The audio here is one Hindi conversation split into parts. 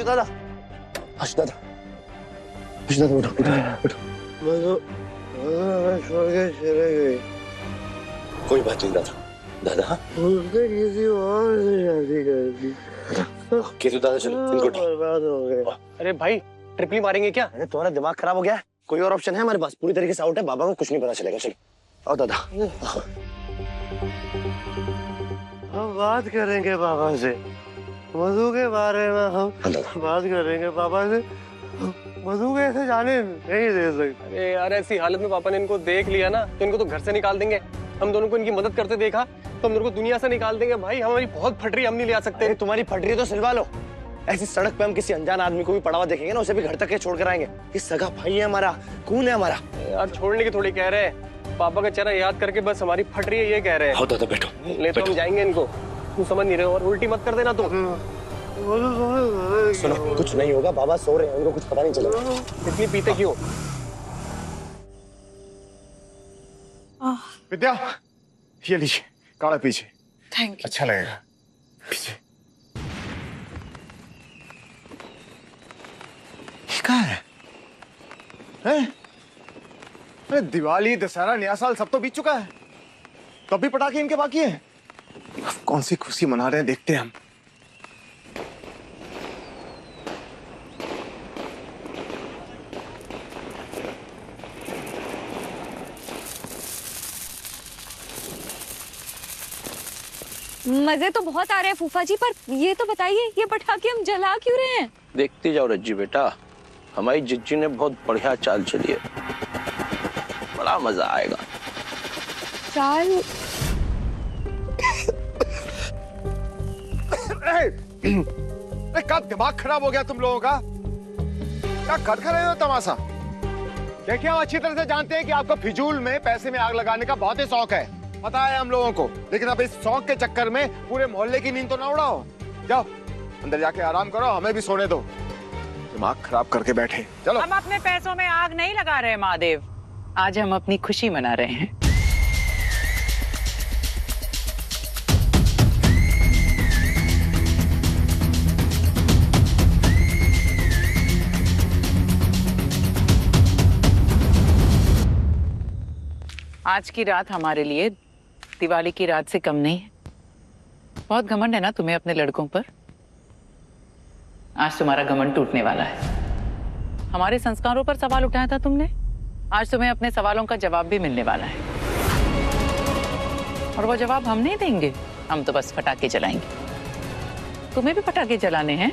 आशु दादा, आशु दादा, आशु दादा उठो उठो उठो। मैं छोड़ के चले गई। कोई बात नहीं दादा, दादा उसने किसी और से शादी कर दी। केतु दादा चलो इनको बर्बाद हो गए। अरे भाई ट्रिपली मारेंगे क्या? अरे तुम्हारा दिमाग खराब हो गया है? कोई और ऑप्शन है हमारे पास? पूरी तरीके से आउट है, बाबा को कुछ नहीं पता चलेगा। चलो आओ दादा, हम बात करेंगे बाबा से, मधु के बारे में हम बात करेंगे पापा से। मधु के ऐसे जाने नहीं दे सकते। अरे यार ऐसी हालत में पापा ने इनको देख लिया ना तो इनको तो घर से निकाल देंगे। हम दोनों को इनकी मदद करते देखा तो हम दोनों को दुनिया से निकाल देंगे। भाई हमारी बहुत फट रही, हम नहीं ले आ सकते। तुम्हारी फट रही तो सिलवा लो। ऐसी सड़क पे हम किसी अनजान आदमी को भी पड़ा हुआ देखेंगे ना, उसे भी घर तक के छोड़ कर आएंगे। ये सगा भाई है हमारा, खून है हमारा। यार छोड़ने की थोड़ी कह रहे हैं, पापा का चेहरा याद करके बस हमारी फट रही है ये कह रहे हैं। आओ दादा बैठो, ले तो हम जाएंगे इनको, तुम समझ नहीं रहे हो। और उल्टी मत कर देना तुम। सुनो कुछ नहीं होगा, बाबा सो रहे हैं, उनको कुछ पता नहीं चलेगा। इतनी पीते क्यों? विद्या ये लीजिए काढ़ा पीजिए। Thank you. अच्छा लगेगा, पीजिए। ये कहाँ है? अरे दिवाली, दशहरा, नया साल सब तो बीत चुका है, तब भी पटाखे इनके बाकी हैं। अब कौन सी खुशी मना रहे हैं देखते हैं हम। मजे तो बहुत आ रहे हैं फूफा जी, पर ये तो बताइए ये पटाखे हम जला क्यों रहे हैं? देखती जाओ रज्जी बेटा, हमारी जिज्जी ने बहुत बढ़िया चाल चली है, बड़ा मजा आएगा। चाल? कब दिमाग खराब हो गया तुम लोगों का? क्या कर रहे हो तमाशा? देखिए हम अच्छी तरह से जानते हैं कि आपको फिजूल में पैसे में आग लगाने का बहुत ही शौक है, पता है हम लोगों को। लेकिन अब इस शौक के चक्कर में पूरे मोहल्ले की नींद तो ना उड़ाओ। जाओ अंदर जाके आराम करो, हमें भी सोने दो। दिमाग खराब करके बैठे। चलो। हम अपने पैसों में आग नहीं लगा रहे महादेव, आज हम अपनी खुशी मना रहे हैं। आज की रात हमारे लिए दिवाली की रात से कम नहीं है। बहुत घमंड है ना तुम्हें अपने लड़कों पर। आज तुम्हारा घमंड टूटने वाला है। हमारे संस्कारों पर सवाल उठाया था तुमने, आज तुम्हें अपने सवालों का जवाब भी मिलने वाला है। और वो जवाब हम नहीं देंगे, हम तो बस पटाखे जलाएंगे। तुम्हें भी पटाखे जलाने हैं?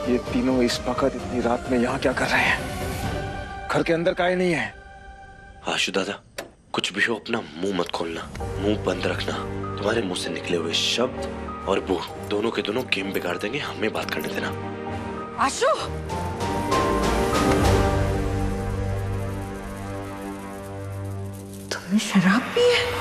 ये तीनों इस वक्त इतनी रात में यहाँ क्या कर रहे हैं? घर के अंदर काहे नहीं है? आशु दादा कुछ भी हो अपना मुंह मत खोलना, मुंह बंद रखना। तुम्हारे मुंह से निकले हुए शब्द और वो दोनों के दोनों गेम बिगाड़ देंगे, हमें बात करने देना। आशु, तुमने शराब पी है?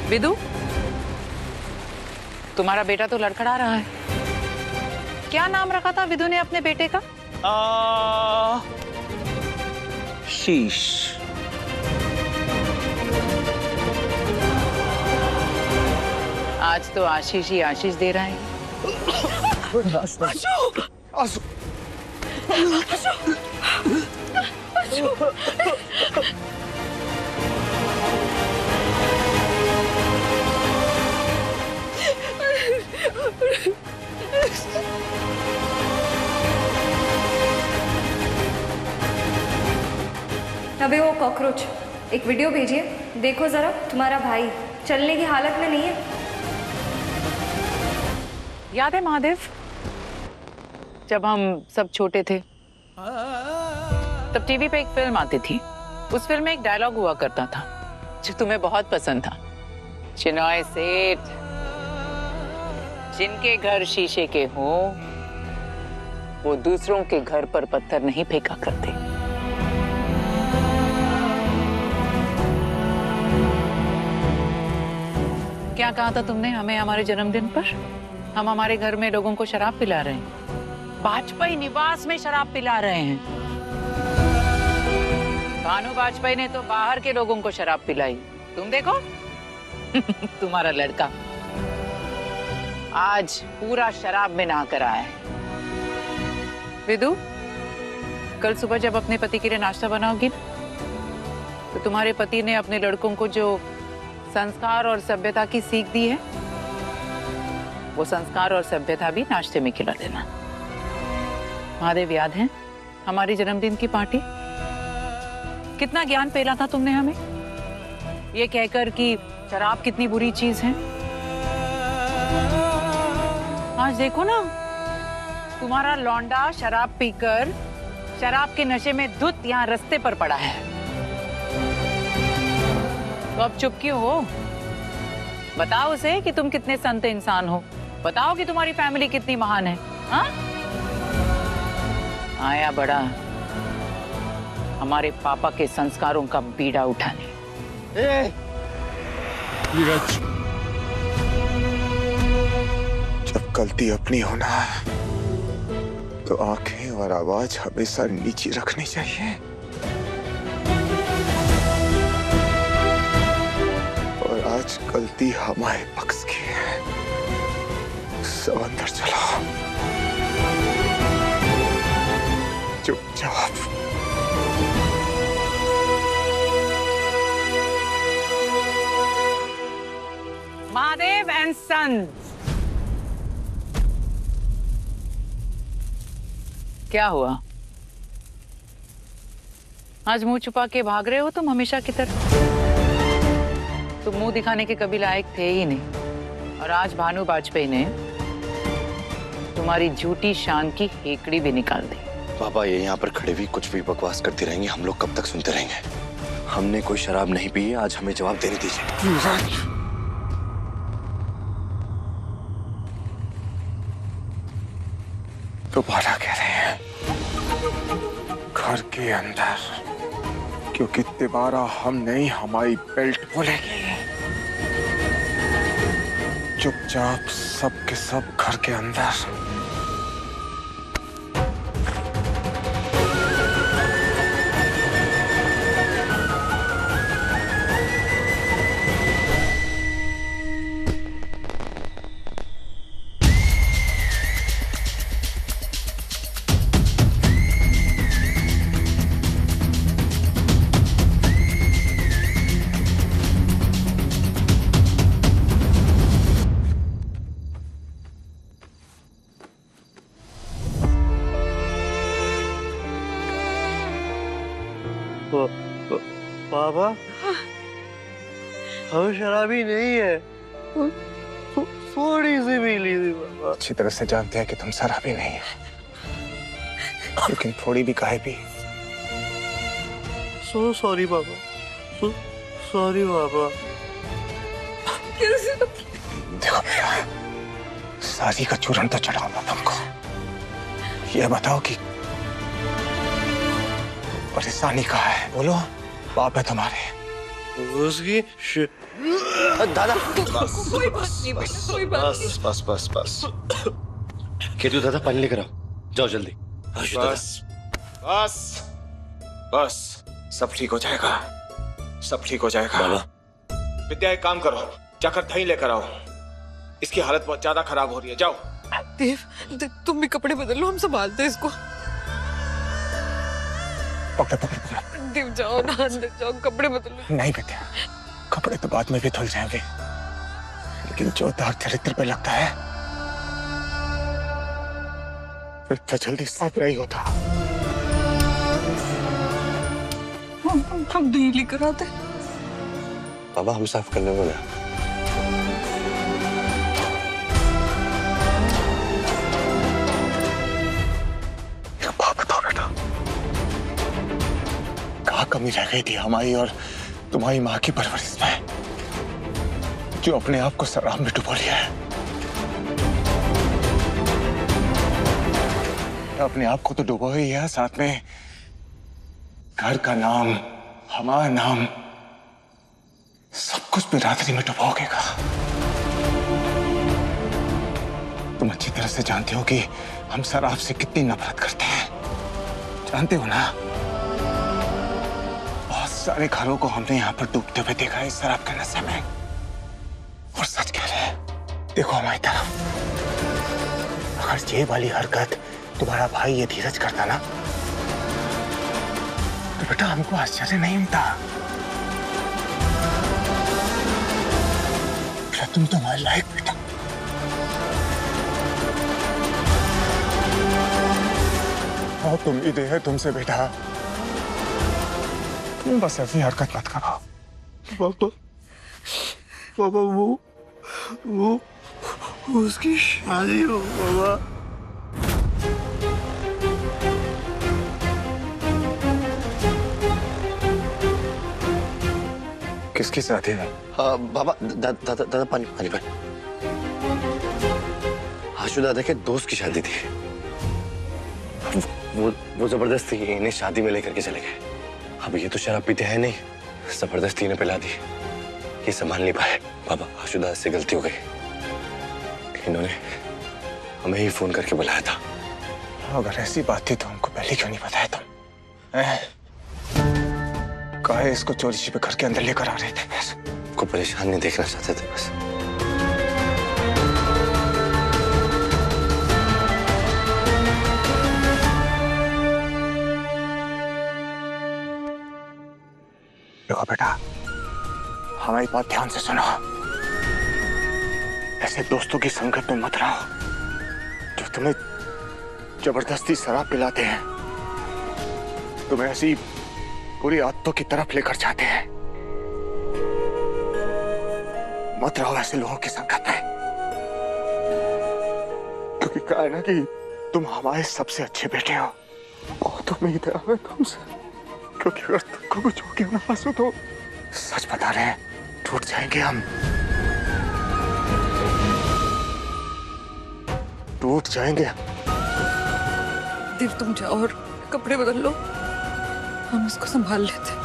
विदु, तुम्हारा बेटा तो लड़खड़ा रहा है। क्या नाम रखा था विदु ने अपने बेटे का? शीश। आज तो आशीष ही आशीष दे रहा है। आंसू। अबे वो कॉकरोच, एक वीडियो भेजिए, देखो जरा, तुम्हारा भाई चलने की हालत में नहीं है। याद है महादेव, जब हम सब छोटे थे तब टीवी पे एक फिल्म आती थी। उस फिल्म में एक डायलॉग हुआ करता था जो तुम्हें बहुत पसंद था। चिनॉय सेठ, जिनके घर शीशे के हों वो दूसरों के घर पर पत्थर नहीं फेंका करते। क्या कहा था तुमने हमें हमारे जन्मदिन पर? हम हमारे घर में लोगों को शराब पिला रहे हैं, वाजपेयी निवास में शराब पिला रहे हैं। भानु वाजपेयी ने तो बाहर के लोगों को शराब पिलाई, तुम देखो तुम्हारा लड़का आज पूरा शराब में नहा कर आया है। विदु, कल सुबह जब अपने पति के लिए नाश्ता बनाओगी तो तुम्हारे पति ने अपने लड़कों को जो संस्कार और सभ्यता की सीख दी है वो संस्कार और सभ्यता भी नाश्ते में खिला देना। महादेव, याद है हमारी जन्मदिन की पार्टी? कितना ज्ञान पेला था तुमने हमें, ये कहकर कि शराब कितनी बुरी चीज है। आज देखो ना, तुम्हारा लौंडा शराब पीकर शराब के नशे में धुत यहाँ रास्ते पर पड़ा है। तो अब चुप क्यों हो? बताओ उसे कि तुम कितने संत इंसान हो, बताओ कि तुम्हारी फैमिली कितनी महान है। हाँ, आया बड़ा हमारे पापा के संस्कारों का बीड़ा उठाने। जब गलती अपनी होना तो आंखें और आवाज हमेशा नीचे रखनी चाहिए। और आज गलती हमारे पक्ष की है। सब अंदर चलो, चुपचाप। महादेव एंड सन्स, क्या हुआ? आज मुंह छुपा के भाग रहे हो तुम हमेशा की तरह। तुम मुंह दिखाने के कभी लायक थे ही नहीं, और आज भानु वाजपेयी ने तुम्हारी झूठी शान की हेकड़ी भी निकाल दी। पापा, ये यहाँ पर खड़े भी कुछ भी बकवास करती रहेंगे, हम लोग कब तक सुनते रहेंगे? हमने कोई शराब नहीं पी है, आज हमें जवाब देने दीजिए। दोबारा कह रहे हैं, घर के अंदर, क्योंकि तिबारा हम नहीं, हमारी बेल्ट बोलेगी। चुपचाप सब के सब घर के अंदर। पापा, हम शराबी नहीं है, थोड़ी सी पी ली थी पापा। अच्छी तरह से जानते हैं कि तुम शराबी नहीं है, लेकिन थोड़ी भी काहे भी। सो सॉरी पापा, सॉरी पापा। देखो बेटा, शादी का चूरन तो चढ़ाऊंगा तुमको। ये बताओ कि परेशानी कहाँ है? बोलो, बाप है तुम्हारे। उसकी दादा, कोई बात नहीं बेटा, कोई बात नहीं। बस बस बस। केतु दादा, पानी लेकर आओ, जाओ जल्दी। बस बस बस, सब ठीक हो जाएगा, सब ठीक हो जाएगा। बाबा, विद्या, एक काम करो, जाकर दही लेकर आओ। इसकी हालत बहुत ज्यादा खराब हो रही है, जाओ। देव, तुम भी कपड़े बदल लो, हम संभालते हैं इसको। पकड़ पकड़ पकड़। देव, जाओ ना, अंदर जाओ, कपड़े बदल लो। नहीं बेटा, कपड़े तो बाद में भी धुल जाएंगे, लेकिन जो दाग चरित्र पे लगता है फिर तो जल्दी साफ नहीं होता। हम दही लेकर आते। बाबा, हम साफ करने वाले। बात बताओ बेटा, कमी रह गई थी हमारी और तुम्हारी माँ की परवरिश में, जो अपने आप को शराब में डुबो लिया है। अपने आप को तो डुबो ही है, साथ में घर का नाम, हमारा नाम, सब कुछ बिरादरी में डुबोगेगा। तुम अच्छी तरह से जानते हो कि हम शराब से कितनी नफरत करते हैं, जानते हो ना? बहुत सारे घरों को हमने यहाँ पर डूबते हुए देखा है इस शराब के नशे में। और सच कह रहे हैं, देखो हमारी तरफ। अगर ये वाली हरकत तुम्हारा भाई ये धीरज करता ना, तो बेटा हमको आश्चर्य नहीं होता। बेटा तुम तो हमारे लायक बेटा। बहुत उम्मीदें हैं तुमसे बेटा, तुम बस ऐसी हरकत मत करो। पापा, पापा वो उसकी शादी हो पापा। किसकी शादी है? हाँ बाबा, दादा दादा पानी पानी पानी। आशु दादा के दोस्त की शादी थी। वो जबरदस्ती इन्हें शादी में लेकर के चले गए। अब ये तो शराब पीते हैं नहीं, जबरदस्ती इन्हें पिला दी। ये संभाल नहीं पाए बाबा, आशु दादा से गलती हो गई। इन्होंने हमें ही फोन करके बुलाया था। अगर ऐसी बात थी तो हमको पहले क्यों नहीं बताया तुम? काहे इसको चोरी छिपे घर के अंदर लेकर आ रहे थे? फिर को परेशान नहीं देखना चाहते थे बस। देखो बेटा, हमारी बात ध्यान से सुनो। ऐसे दोस्तों की संगत में मत रहो जो तुम्हें जबरदस्ती शराब पिलाते हैं, तुम्हें ऐसी बुरी आदतों की तरफ लेकर जाते हैं। मत रहो ऐसे लोगों की संगत में, क्योंकि क्या है ना कि तुम हमारे सबसे अच्छे बेटे हो। बहुत उम्मीद है हमें तुमसे, क्योंकि अगर तुमको कुछ हो गया ना आंसू, तो सच बता रहे हैं, टूट जाएंगे हम, टूट जाएंगे। देव तुम जाओ और कपड़े बदल लो, हम उसको संभाल लेते।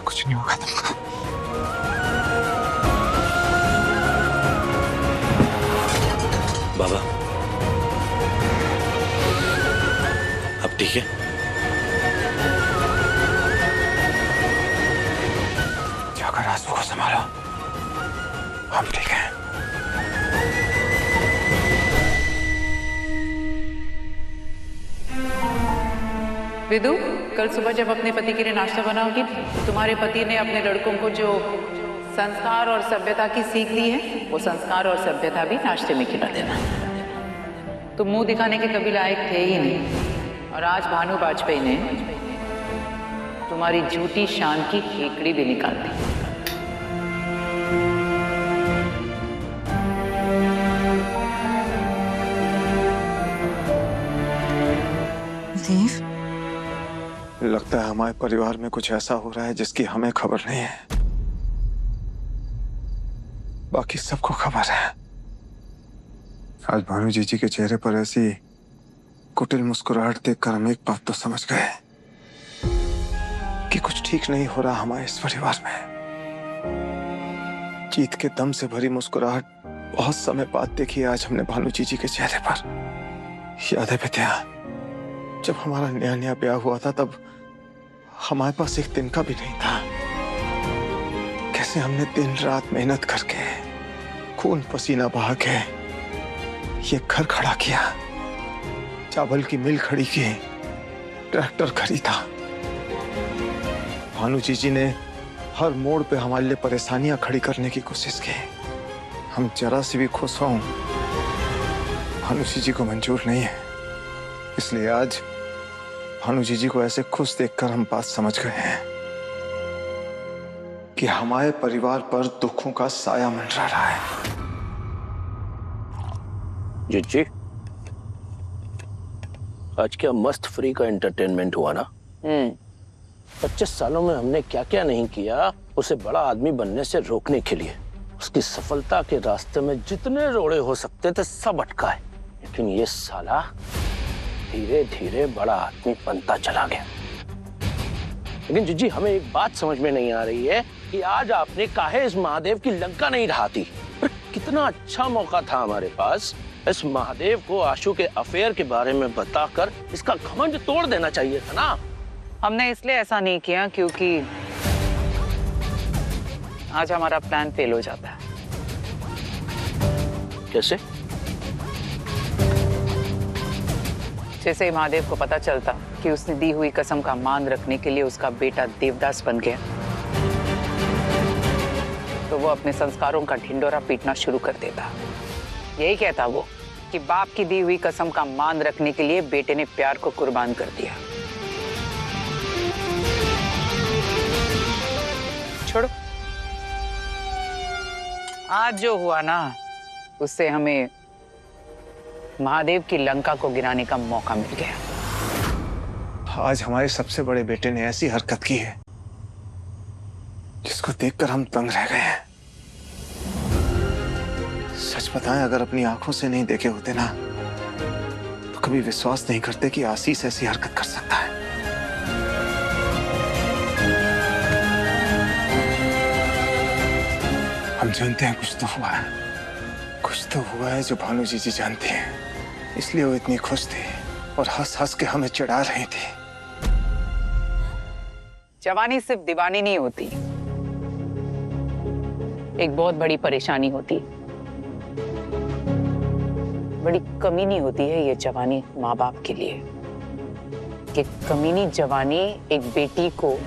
कुछ नहीं होगा तुमको। बाबा अब ठीक है? जाकर आंसू को संभालो, हम ठीक हैं। विदु, कल सुबह जब अपने पति के लिए नाश्ता बनाओगी, तो तुम्हारे पति ने अपने लड़कों को जो संस्कार और सभ्यता की सीख दी है, वो संस्कार और सभ्यता भी नाश्ते में खिला देना। तुम मुंह दिखाने के कभी लायक थे ही नहीं, और आज भानु वाजपेयी ने तुम्हारी झूठी शान की केकड़ी भी निकाल दी। देव, लगता है हमारे परिवार में कुछ ऐसा हो रहा है जिसकी हमें खबर नहीं है, बाकी सबको खबर है। आज भानु जीजी के चेहरे पर ऐसी कुटिल मुस्कुराहट देखकर हम एक बात तो समझ गए कि कुछ ठीक नहीं हो रहा हमारे इस परिवार में। जीत के दम से भरी मुस्कुराहट बहुत समय बाद देखी आज हमने भानु जीजी के चेहरे पर। याद है विद्या, जब हमारा नया नया ब्याह हुआ था तब हमारे पास एक दिन का भी नहीं था। कैसे हमने दिन रात मेहनत करके, खून पसीना बहा के ये घर खड़ा किया, चावल की मिल खड़ी की, ट्रैक्टर खरीदा। भानु जीजी ने हर मोड़ पे हमारे लिए परेशानियां खड़ी करने की कोशिश की। हम जरा सी भी खुश हों भानु जीजी को मंजूर नहीं है। इसलिए आज भानु जीजी को ऐसे खुश देखकर हम बात समझ गए हैं कि हमारे परिवार पर दुखों का साया मंडरा रहा है। जीजी, आज क्या मस्त फ्री का एंटरटेनमेंट हुआ ना। 25 सालों में हमने क्या क्या नहीं किया उसे बड़ा आदमी बनने से रोकने के लिए। उसकी सफलता के रास्ते में जितने रोड़े हो सकते थे सब अटकाए, लेकिन ये साला धीरे धीरे बड़ा आदमी बनता चला गया। लेकिन जीजी हमें एक बात समझ में नहीं आ रही है कि आज आपने काहे इस महादेव की लंका नहीं ढाती। पर कितना अच्छा मौका था हमारे पास, इस महादेव को आशु के अफेयर के बारे में बताकर इसका घमंड तोड़ देना चाहिए था ना। हमने इसलिए ऐसा नहीं किया क्योंकि आज हमारा प्लान फेल हो जाता है। कैसे? जैसे ही महादेव को पता चलता कि उसने दी हुई कसम का मान रखने के लिए उसका बेटा देवदास बन गया, तो वो अपने संस्कारों का ढिंडोरा पीटना शुरू कर देता। यही कहता वो कि बाप की दी हुई कसम का मान रखने के लिए बेटे ने प्यार को कुर्बान कर दिया। छोड़ो, आज जो हुआ ना उससे हमें महादेव की लंका को गिराने का मौका मिल गया। आज हमारे सबसे बड़े बेटे ने ऐसी हरकत की है जिसको देखकर हम दंग रह गए हैं। सच बताएं, अगर अपनी आंखों से नहीं देखे होते ना तो कभी विश्वास नहीं करते कि आशीष ऐसी हरकत कर सकता है। हम जानते हैं कुछ तो हुआ है, कुछ तो हुआ है जो भानु जी जानते हैं, इसलिए वो इतनी खुश थी और हंस हंस के हमें चिढ़ा रही थी। जवानी सिर्फ दीवानी नहीं होती, एक बहुत बड़ी परेशानी होती, बड़ी कमीनी होती है ये जवानी माँ बाप के लिए। कि कमीनी जवानी एक बेटी को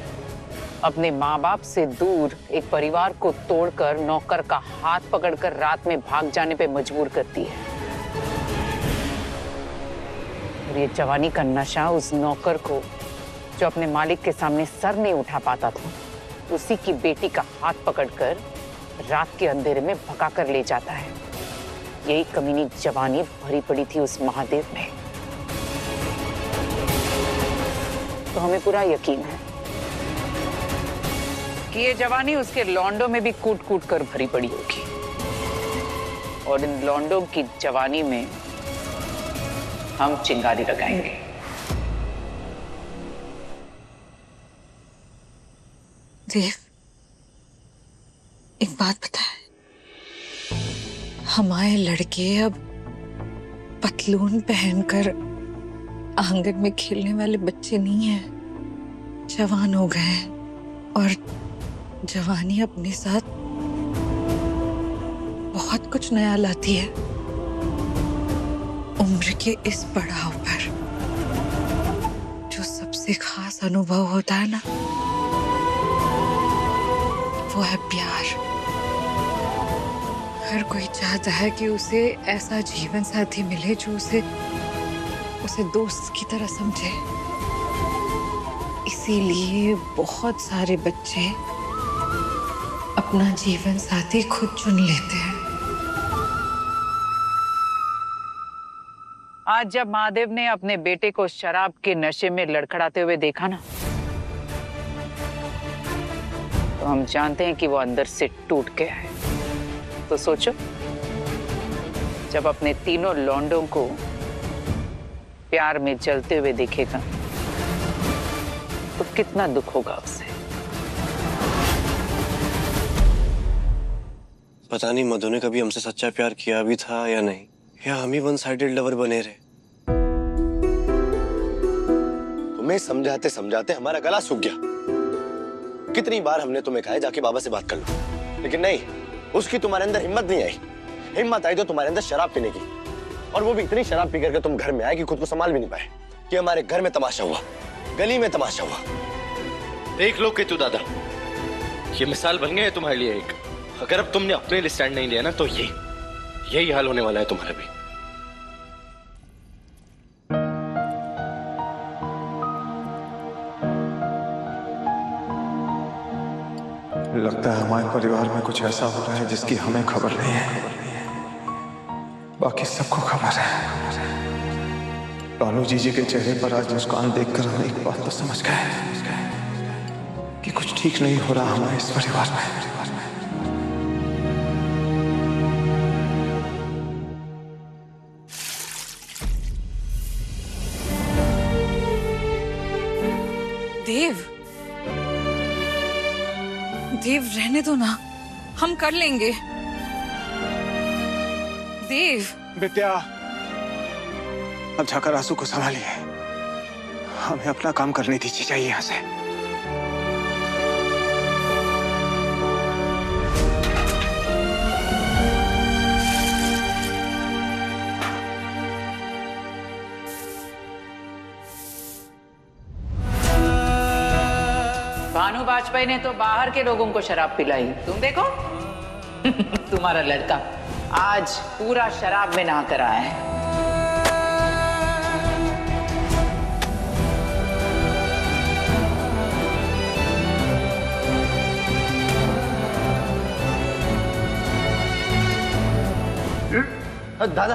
अपने माँ बाप से दूर एक परिवार को तोड़कर नौकर का हाथ पकड़कर रात में भाग जाने पे मजबूर करती है। और ये जवानी का नशा उस नौकर को जो अपने मालिक के सामने सर नहीं उठा पाता था, उसी की बेटी का हाथ पकड़कर रात के अंधेरे में भगा कर ले जाता है। यही कमीनी जवानी भरी पड़ी थी उस महादेव में। तो हमें पूरा यकीन है कि ये जवानी उसके लौंडों में भी कूट कूट कर भरी पड़ी होगी, और इन लौंडों की जवानी में हम चिंगारी लगाएंगे। देव, एक बात पता है, हमारे लड़के अब पतलून पहनकर आंगन में खेलने वाले बच्चे नहीं हैं, जवान हो गए हैं। और जवानी अपने साथ बहुत कुछ नया लाती है। उम्र के इस पड़ाव पर जो सबसे खास अनुभव होता है ना, वो है प्यार। हर कोई चाहता है कि उसे ऐसा जीवन साथी मिले जो उसे दोस्त की तरह समझे। इसीलिए बहुत सारे बच्चे अपना जीवन साथी खुद चुन लेते हैं। आज जब महादेव ने अपने बेटे को शराब के नशे में लड़खड़ाते हुए देखा ना, तो हम जानते हैं कि वो अंदर से टूट गया है। तो सोचो, जब अपने तीनों लौंडों को प्यार में जलते हुए देखेगा तो कितना दुख होगा उसे। पता नहीं मधु ने कभी हमसे सच्चा प्यार किया भी था या नहीं, या हम ही वन साइडेड लवर बने रहे। तुम्हें समझाते समझाते हमारा गला सूख गया। कितनी बार हमने तुम्हें कहा जाके बाबा से बात कर लो, लेकिन नहीं, उसकी तुम्हारे अंदर हिम्मत नहीं आई। हिम्मत आई तो तुम्हारे अंदर शराब पीने की, और वो भी इतनी शराब पी करके तुम घर में आए कि खुद को संभाल भी नहीं पाए। कि हमारे घर में तमाशा हुआ, गली में तमाशा हुआ। देख लो केतु दादा, ये मिसाल बन गए तुम्हारे लिए एक। अगर अब तुमने अपने लिए स्टैंड नहीं लिया ना तो यही हाल होने वाला है तुम्हारा भी। लगता है हमारे परिवार में कुछ ऐसा हो रहा है जिसकी हमें खबर नहीं है, बाकी सबको खबर है। भानु जीजी के चेहरे पर आज मुस्कान देखकर हम एक बात तो समझ गए कि कुछ ठीक नहीं हो रहा हमारे इस परिवार में। देव, देव रहने दो ना, हम कर लेंगे। देव, बिटिया अब जाकर आंसू को संभालिए, हमें अपना काम करने दीजिए, चाहिए यहाँ से। भानु वाजपेयी ने तो बाहर के लोगों को शराब पिलाई, तुम देखो तुम्हारा लड़का आज पूरा शराब में नहा कर आया है। दादा